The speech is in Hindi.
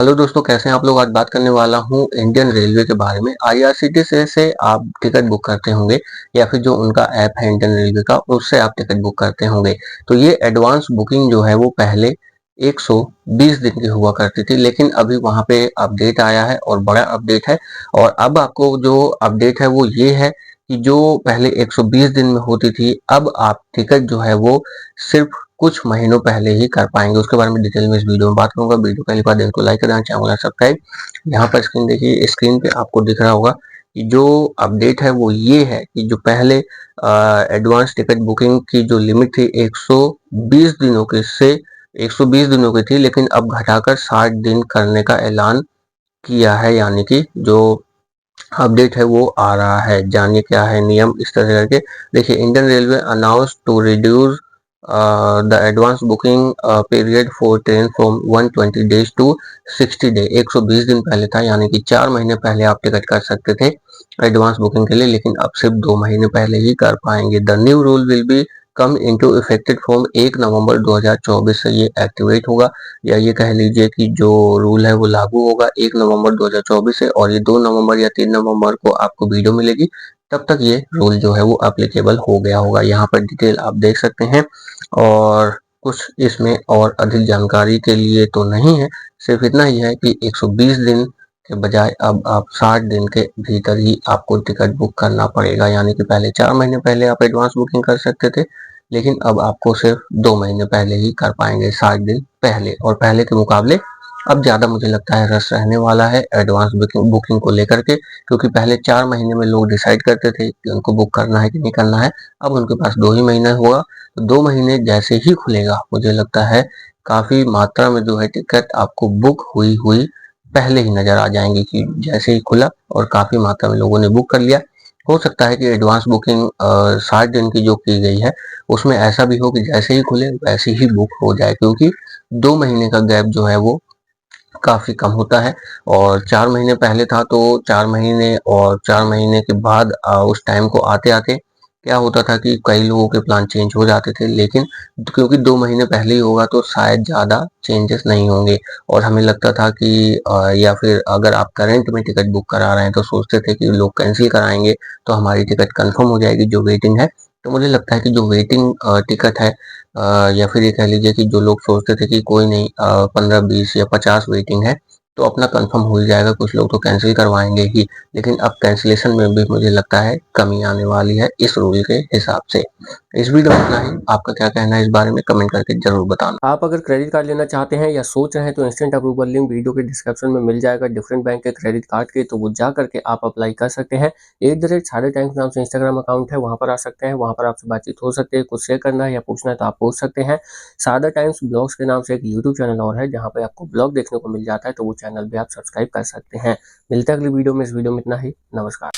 हेलो दोस्तों, कैसे हैं आप लोग। आज बात करने वाला हूं इंडियन रेलवे के बारे में। आईआरसीटीसी से आप टिकट बुक करते होंगे या फिर जो उनका ऐप है इंडियन रेलवे का, उससे आप टिकट बुक करते होंगे। तो ये एडवांस बुकिंग जो है वो पहले 120 दिन की हुआ करती थी, लेकिन अभी वहां पे अपडेट आया है और बड़ा अपडेट है। और अब आपको जो अपडेट है वो ये है कि जो पहले 120 दिन में होती थी, अब आप टिकट जो है वो सिर्फ कुछ महीनों पहले ही कर पाएंगे। उसके बारे में डिटेल में इस वीडियो में बात करूंगा। वीडियो पहली बार देखो लाइक करना, चैनल सब्सक्राइब। यहाँ पर स्क्रीन देखिए, स्क्रीन पे आपको दिख रहा होगा कि जो अपडेट है वो ये है कि जो पहले एडवांस टिकट बुकिंग की जो लिमिट थी 120 दिनों की से 120 दिनों की थी, लेकिन अब घटाकर 60 दिन करने का ऐलान किया है। यानी कि जो अपडेट है वो आ रहा है। जानिए क्या है नियम। इस तरह करके देखिए, Indian Railway announce to reduce the advance booking period for train from 120 days to 60 day. 120 दिन पहले था, यानी कि 4 महीने पहले आप टिकट कर सकते थे एडवांस बुकिंग के लिए, लेकिन अब सिर्फ 2 महीने पहले ही कर पाएंगे। The new rule will be come into affected from 1 नवंबर 2024 से ये एक्टिवेट होगा, या ये कह लीजिए कि जो रूल है वो लागू होगा 1 नवंबर 2024 से, और ये 2 नवंबर या 3 नवंबर को आपको वीडियो मिलेगी, तब तक ये रूल जो है वो एप्लीकेबल हो गया होगा। यहाँ पर डिटेल आप देख सकते हैं, और कुछ इसमें और अधिक जानकारी के लिए तो नहीं है, सिर्फ इतना ही है कि 120 दिन के बजाय अब आप 60 दिन के भीतर ही आपको टिकट बुक करना पड़ेगा। यानी कि पहले 4 महीने पहले आप एडवांस बुकिंग कर सकते थे, लेकिन अब आपको सिर्फ 2 महीने पहले ही कर पाएंगे, 60 दिन पहले। और पहले के मुकाबले अब ज़्यादा मुझे लगता है रस रहने वाला है एडवांस बुकिंग को लेकर के, क्योंकि पहले 4 महीने में लोग डिसाइड करते थे कि उनको बुक करना है कि नहीं करना है। अब उनके पास 2 ही महीना होगा, तो 2 महीने जैसे ही खुलेगा, मुझे लगता है काफ़ी मात्रा में जो है टिकट आपको बुक हुई हुई पहले ही नज़र आ जाएंगी, कि जैसे ही खुला और काफ़ी मात्रा में लोगों ने बुक कर लिया। हो सकता है कि एडवांस बुकिंग 60 दिन की जो की गई है उसमें ऐसा भी हो कि जैसे ही खुले वैसे ही बुक हो जाए, क्योंकि 2 महीने का गैप जो है वो काफ़ी कम होता है। और 4 महीने पहले था तो 4 महीने और 4 महीने के बाद उस टाइम को आते-आते क्या होता था कि कई लोगों के प्लान चेंज हो जाते थे, लेकिन क्योंकि 2 महीने पहले ही होगा तो शायद ज़्यादा चेंजेस नहीं होंगे। और हमें लगता था कि या फिर अगर आप करंट में टिकट बुक करा रहे हैं तो सोचते थे कि लोग कैंसिल कराएँगे तो हमारी टिकट कंफर्म हो जाएगी जो वेटिंग है। तो मुझे लगता है कि जो वेटिंग टिकट है, या फिर ये कह लीजिए कि जो लोग सोचते थे कि कोई नहीं 15, 20 या 50 वेटिंग है तो अपना कंफर्म हो ही जाएगा, कुछ लोग तो कैंसिल करवाएंगे ही। लेकिन अब कैंसिलेशन में भी मुझे लगता है कमी आने वाली है इस रूल के हिसाब से। इस वीडियो में इतना ही। आपका क्या कहना है इस बारे में कमेंट करके जरूर बताना। आप अगर क्रेडिट कार्ड लेना चाहते हैं या सोच रहे हैं तो इंस्टेंट अप्रूवल लिंक वीडियो के डिस्क्रिप्शन में मिल जाएगा डिफरेंट बैंक के क्रेडिट कार्ड के, तो वो जा करके आप अप्लाई कर सकते हैं। @ टाइम्स नाम से इंस्टाग्राम अकाउंट है, वहाँ पर आ सकते हैं, वहाँ पर आपसे बातचीत हो सकती है। कुछ शेयर करना है या पूछना है तो आप पूछ सकते हैं। सादा टाइम्स ब्लॉग्स के नाम से एक यूट्यूब चैनल और है, जहाँ पे आपको ब्लॉग देखने को मिल जाता है, तो वो चैनल भी आप सब्सक्राइब कर सकते हैं। मिलते हैं अगली वीडियो में। इस वीडियो में इतना ही। नमस्कार।